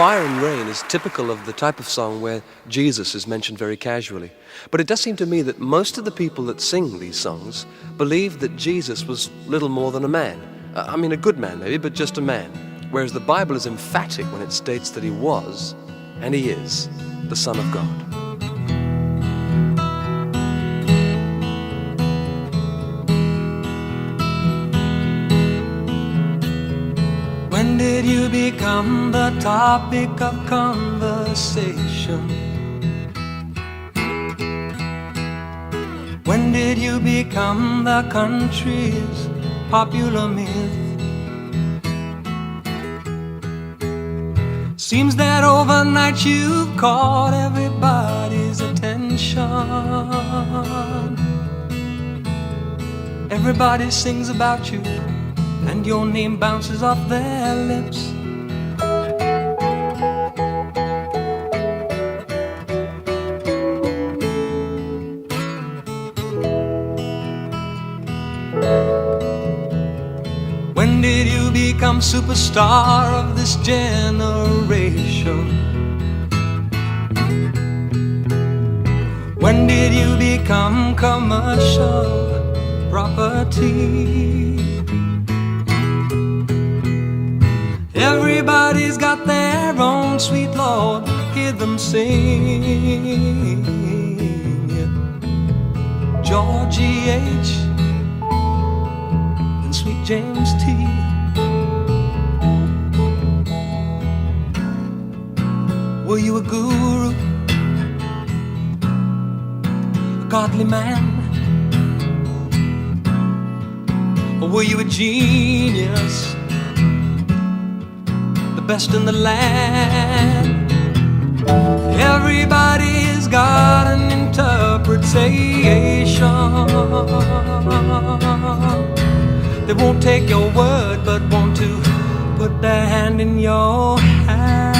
Fire and Rain is typical of the type of song where Jesus is mentioned very casually. But it does seem to me that most of the people that sing these songs believe that Jesus was little more than a man. I mean, a good man maybe, but just a man. Whereas the Bible is emphatic when it states that he was, and he is, the Son of God. When did you become the topic of conversation? When did you become the country's popular myth? Seems that overnight you've caught everybody's attention. Everybody sings about you, and your name bounces off their lips. When did you become superstar of this generation? When did you become commercial property? Everybody's got their own sweet Lord, hear them sing. Georgie H. and sweet James T. Were you a guru, a godly man? Or were you a genius, best in the land? Everybody's got an interpretation. They won't take your word, but want to put their hand in your hand.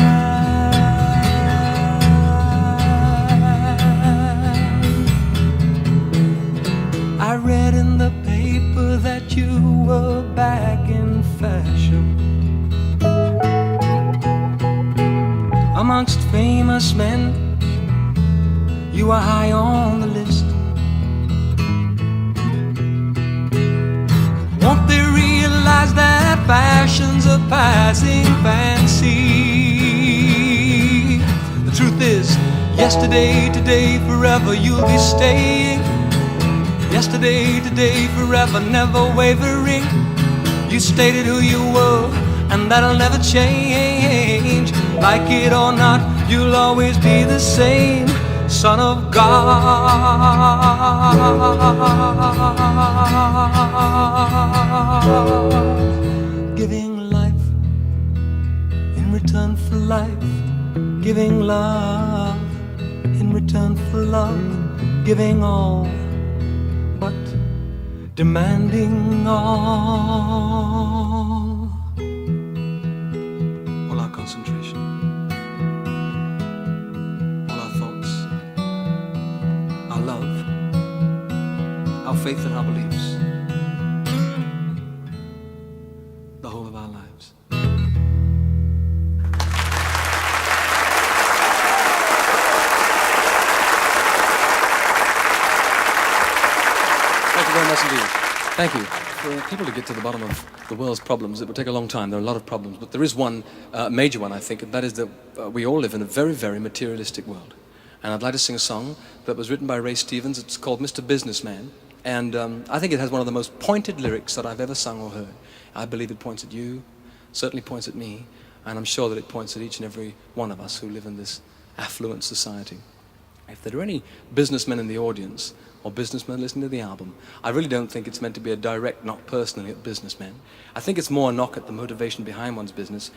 I read in the paper that you were back in fashion. Amongst famous men, you are high on the list. Won't they realize that fashion's a passing fancy? The truth is, yesterday, today, forever you'll be staying. Yesterday, today, forever, never wavering. You stated who you were, and that'll never change. Like it or not, you'll always be the same Son of God. Giving life in return for life. Giving love in return for love. Giving all, but demanding all. Concentration, all our thoughts, our love, our faith and our beliefs, the whole of our lives. Thank you very much indeed. Thank you. For people to get to the bottom of the world's problems, it would take a long time. There are a lot of problems, but there is one major one, I think, and that is that we all live in a very, very materialistic world. And I'd like to sing a song that was written by Ray Stevens. It's called Mr. Businessman, and I think it has one of the most pointed lyrics that I've ever sung or heard. I believe it points at you, certainly points at me, and I'm sure that it points at each and every one of us who live in this affluent society. If there are any businessmen in the audience, or businessmen listening to the album, I really don't think it's meant to be a direct knock personally at businessmen. I think it's more a knock at the motivation behind one's business.